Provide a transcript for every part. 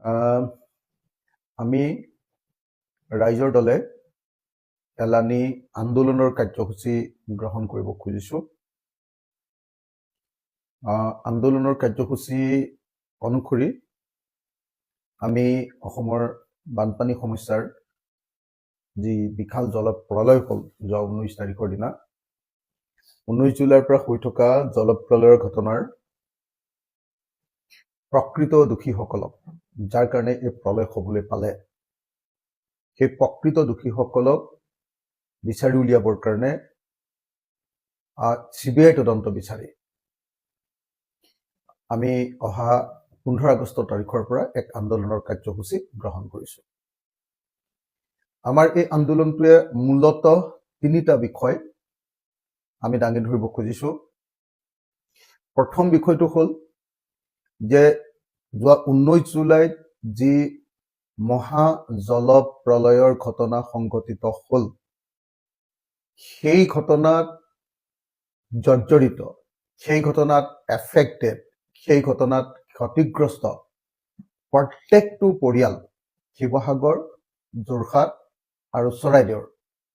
আহ, আমি ৰাইজৰ দলে এলানি আন্দোলনৰ কাৰ্যসূচী গ্ৰহণ কৰিব খুজিছো। আন্দোলনৰ কাৰ্যসূচী অনুসৰি আমি অসমৰ বানপানী সমস্যাৰ যি বিশাল জলপ্ৰলয় হ'ল যোৱা 19 তাৰিখৰ দিনা, 19 জুলাইৰ পৰা হৈ থকা জলপ্ৰলয়ৰ ঘটনাৰ প্ৰকৃত দোষীসকলক, যাৰ কাৰণে এই প্ৰলয় হ'বলৈ পালে, সেই প্ৰকৃত দোষীসকলক বিচাৰি উলিয়াবৰ কাৰণে CBI তদন্ত বিচাৰি আমি অহা 15 আগষ্ট তাৰিখৰ পৰা এক আন্দোলনৰ কাৰ্যসূচী গ্ৰহণ কৰিছো। আমাৰ এই আন্দোলনটোৱে মূলতঃ তিনিটা বিষয় আমি দাঙি ধৰিব খুজিছো। প্ৰথম বিষয়টো হ'ল যে যোৱা 19 জুলাইত যি মহা জলপ্ৰলয়ৰ ঘটনা সংঘটিত হ'ল, সেই ঘটনাত জৰ্জৰিত, সেই ঘটনাত এফেক্টেড, সেই ঘটনাত ক্ষতিগ্ৰস্ত প্ৰত্যেকটো পৰিয়াল, শিৱসাগৰ, যোৰহাট আৰু চৰাইদেউৰ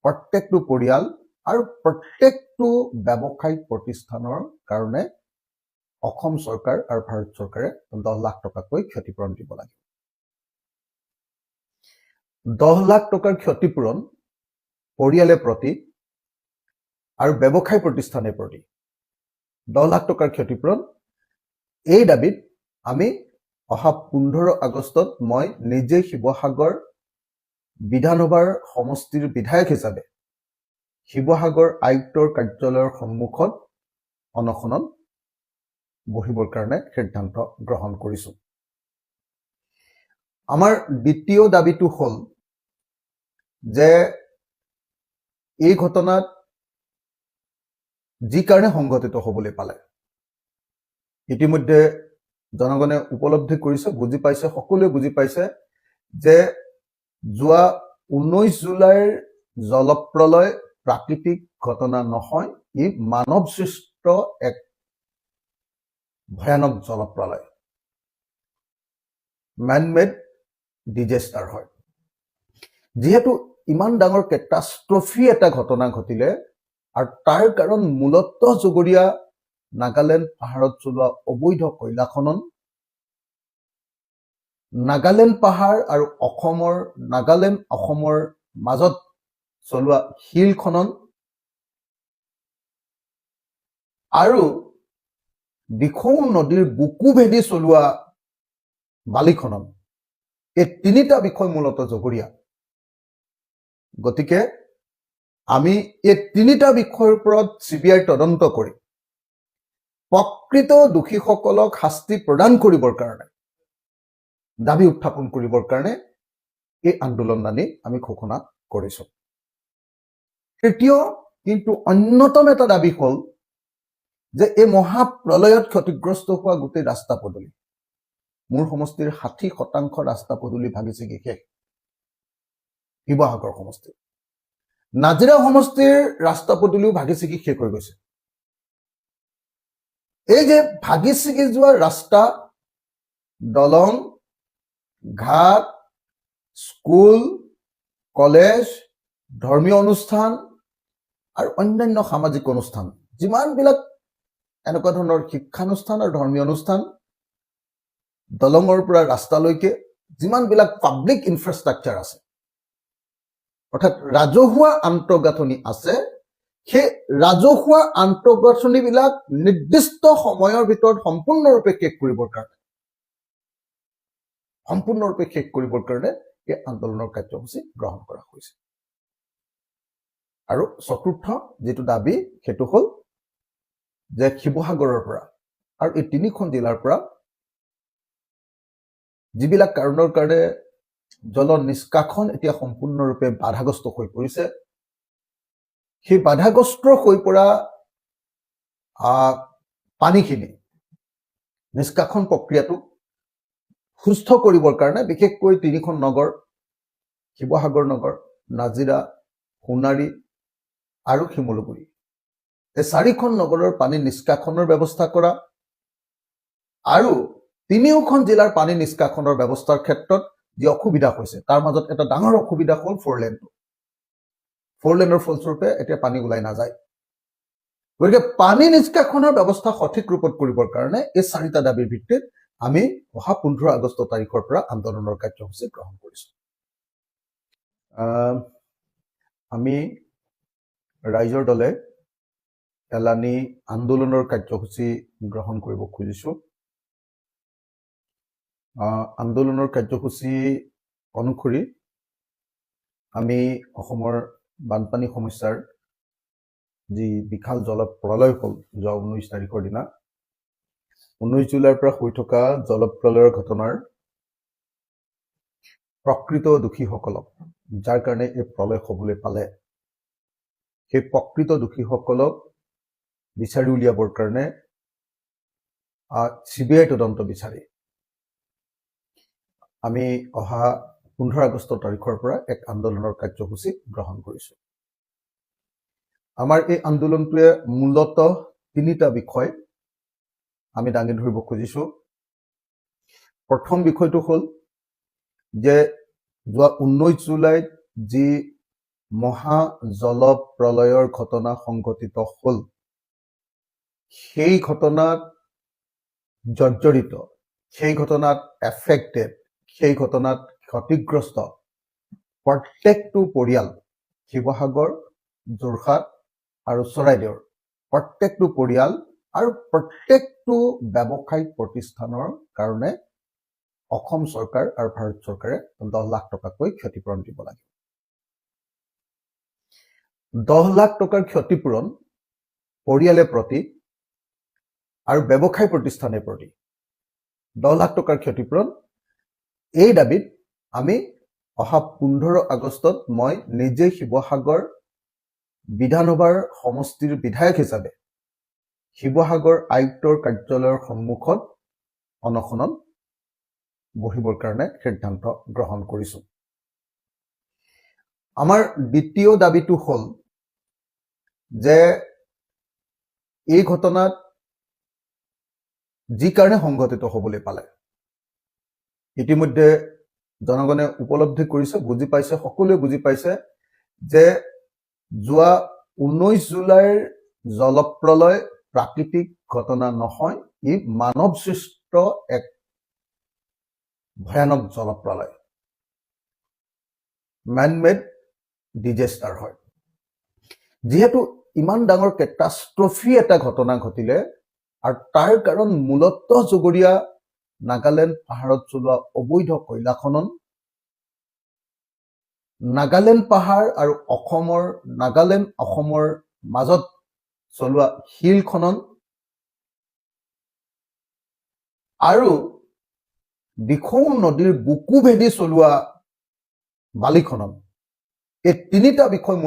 প্ৰত্যেকটো পৰিয়াল আৰু প্ৰত্যেকটো ব্যৱসায়িক প্ৰতিষ্ঠানৰ কাৰণে অসম চৰকাৰ আৰু ভাৰত চৰকাৰে 10 লাখ টকাকৈ ক্ষতিপূৰণ দিব লাগে। 10 লাখ টকাৰ ক্ষতিপূৰণ পৰিয়ালে প্ৰতি আৰু ব্যৱসায় প্ৰতিষ্ঠানে প্ৰতি 10 লাখ টকাৰ ক্ষতিপূৰণ, এই দাবীত আমি অহা 15 আগষ্টত মই নিজে শিৱসাগৰ বিধানসভাৰ সমষ্টিৰ বিধায়ক হিচাপে শিৱসাগৰ আয়ুক্তৰ কাৰ্যালয়ৰ সন্মুখত অনশনত বহিবৰ কাৰণে সিদ্ধান্ত গ্ৰহণ কৰিছো। আমাৰ দ্বিতীয় দাবীটো হ'ল যে এই ঘটনাত যি কাৰণে সংঘটিত হ'বলৈ পালে, ইতিমধ্যে জনগণে উপলব্ধি কৰিছে, বুজি পাইছে, সকলোৱে বুজি পাইছে যে যোৱা 19 জুলাইৰ জলপ্ৰলয় প্ৰাকৃতিক ঘটনা নহয়, ই মানৱ সৃষ্ট এক ভয়ানক জলপ্ৰলয়, মেন মেড ডিজাষ্টাৰ হয়। যিহেতু ইমান ডাঙৰ কেটাষ্ট্ৰফি এটা ঘটনা ঘটিলে আৰু তাৰ কাৰণ মূলতঃ জগৰীয়া নাগালেণ্ড পাহাৰত চলোৱা অবৈধ কয়লা খনন, নাগালেণ্ড পাহাৰ আৰু নাগালেণ্ড অসমৰ মাজত চলোৱা শিল খনন আৰু দিখৌ নদীৰ বুকু ভেদি চলোৱা বালি খনন, এই তিনিটা বিষয় মূলতঃ জগৰীয়া। গতিকে আমি এই তিনিটা বিষয়ৰ ওপৰত CBI তদন্ত কৰি প্ৰকৃত দোষীসকলক শাস্তি প্ৰদান কৰিবৰ কাৰণে, দাবী উত্থাপন কৰিবৰ কাৰণে এই আন্দোলন আমি ঘোষণা কৰিছো। তৃতীয় কিন্তু অন্যতম এটা দাবী হ'ল যে এই মহাপ্ৰলয়ত ক্ষতিগ্ৰস্ত হোৱা গোটেই ৰাস্তা পদূলি, মোৰ সমষ্টিৰ 60% ৰাস্তা পদূলি ভাগি ছিগি শেষ। শিৱসাগৰ সমষ্টিৰ নাজিৰা সমষ্টিৰ ৰাস্তা পদূলিও ভাগি ছিগি শেষ হৈ গৈছে। এই যে ভাগি ছিগি যোৱা ৰাস্তা, দলং, ঘাট, স্কুল, কলেজ, ধৰ্মীয় অনুষ্ঠান আৰু অন্যান্য সামাজিক অনুষ্ঠান, যিমানবিলাক এনেকুৱা ধৰণৰ শিক্ষানুষ্ঠান আৰু ধৰ্মীয় অনুষ্ঠান, দলঙৰ পৰা ৰাস্তালৈকে যিমানবিলাক পাব্লিক ইনফ্ৰাষ্ট্ৰাকচাৰ আছে, অৰ্থাৎ ৰাজহুৱা আন্তঃগাঁথনি আছে, সেই ৰাজহুৱা আন্তঃগাঁথনিবিলাক নিৰ্দিষ্ট সময়ৰ ভিতৰত সম্পূৰ্ণৰূপে শেষ কৰিবৰ কাৰণে এই আন্দোলনৰ কাৰ্যসূচী গ্ৰহণ কৰা হৈছে। আৰু চতুৰ্থ যিটো দাবী, সেইটো হ'ল যে শিৱসাগৰৰ পৰা আৰু এই 3খন জিলাৰ পৰা যিবিলাক কাৰণৰ কাৰণে জল নিষ্কাশন এতিয়া সম্পূৰ্ণৰূপে বাধাগ্ৰস্ত হৈ পৰিছে, সেই বাধাগ্ৰস্ত হৈ পৰা পানীখিনি নিষ্কাশন প্ৰক্ৰিয়াটো সুস্থ কৰিবৰ কাৰণে বিশেষকৈ 3খন নগৰ, শিৱসাগৰ নগৰ, নাজিৰা, সোণাৰী আৰু শিমলুগুৰি, এই 4খন নগৰৰ পানী নিষ্কাশনৰ ব্যৱস্থা কৰা আৰু তিনিওখন জিলাৰ পানী নিষ্কাশনৰ ব্যৱস্থাৰ ক্ষেত্ৰত যি অসুবিধা হৈছে তাৰ মাজত এটা ডাঙৰ অসুবিধা হ'ল 4 লেনটো 4 লেনৰ ফলস্বৰূপে এতিয়া পানী ওলাই নাযায় গতিকে পানী নিষ্কাশনৰ ব্যৱস্থা সঠিক ৰূপত কৰিবৰ কাৰণে এই চাৰিটা দাবীৰ ভিত্তিত আমি অহা 15 আগষ্ট তাৰিখৰ পৰা আন্দোলনৰ কাৰ্যসূচী গ্ৰহণ কৰিছো আমি ৰাইজৰ দলে এলানি আন্দোলনৰ কাৰ্যসূচী গ্ৰহণ কৰিব খুজিছো আন্দোলনৰ কাৰ্যসূচী অনুসৰি আমি অসমৰ বানপানী সমস্যাৰ যি বিশাল জলপ্ৰলয় হ'ল যোৱা 19 তাৰিখৰ দিনা 19 জুলাইৰ পৰা হৈ থকা জলপ্ৰলয়ৰ ঘটনাৰ প্ৰকৃত দোষীসকলক যাৰ কাৰণে এই প্ৰলয় হ'বলৈ পালে সেই প্ৰকৃত দোষীসকলক বিচাৰি উলিয়াবৰ কাৰণে CBI তদন্ত বিচাৰি আমি অহা 15 আগষ্ট তাৰিখৰ পৰা এক আন্দোলনৰ কাৰ্যসূচী গ্ৰহণ কৰিছো আমাৰ এই আন্দোলনটোৱে মূলতঃ তিনিটা বিষয় আমি দাঙি ধৰিব খুজিছো প্ৰথম বিষয়টো হ'ল যে যোৱা 19 জুলাইত যি মহা জলপ্ৰলয়ৰ ঘটনা সংঘটিত হ'ল সেই ঘটনাত জৰ্জৰিত সেই ঘটনাত এফেক্টেড সেই ঘটনাত ক্ষতিগ্ৰস্ত প্ৰত্যেকটো পৰিয়াল শিৱসাগৰ যোৰহাট আৰু চৰাইদেউৰ প্ৰত্যেকটো পৰিয়াল আৰু প্ৰত্যেকটো ব্যৱসায়িক প্ৰতিষ্ঠানৰ কাৰণে অসম চৰকাৰ আৰু ভাৰত চৰকাৰে 10 লাখ টকাকৈ ক্ষতিপূৰণ দিব লাগে 10 লাখ টকাৰ ক্ষতিপূৰণ পৰিয়ালে প্ৰতি আৰু ব্যৱসায় প্ৰতিষ্ঠানে প্ৰতি 10 লাখ টকাৰ ক্ষতিপূৰণ এই দাবীত আমি অহা 15 আগষ্টত মই নিজে শিৱসাগৰ বিধানসভাৰ সমষ্টিৰ বিধায়ক হিচাপে শিৱসাগৰ আয়ুক্তৰ কাৰ্যালয়ৰ সন্মুখত অনশনত বহিবৰ কাৰণে সিদ্ধান্ত গ্ৰহণ কৰিছো আমাৰ দ্বিতীয় দাবীটো হ'ল যে এই ঘটনাত যি কাৰণে সংঘটিত হ'বলৈ পালে ইতিমধ্যে জনগণে উপলব্ধি কৰিছে বুজি পাইছে সকলোৱে বুজি পাইছে যে যোৱা 19 জুলাইৰ জলপ্ৰলয় প্ৰাকৃতিক ঘটনা নহয় ই মানৱ সৃষ্ট এক ভয়ানক জলপ্ৰলয় ম্যান-মেড ডিজাস্টাৰ হয় যেহেতু ইমান ডাঙৰ কেটাষ্ট্ৰফি এটা ঘটনা ঘটিলে আৰু তাৰ কাৰণ মূলতঃ জগৰীয়া নাগালেণ্ড পাহাৰত চলোৱা অবৈধ কয়লা খনন নাগালেণ্ড পাহাৰ আৰু নাগালেণ্ড অসমৰ মাজত চলোৱা শিল খনন আৰু দিখৌ নদীৰ বুকু ভেদি চলোৱা বালি খনন এই তিনিটা বিষয়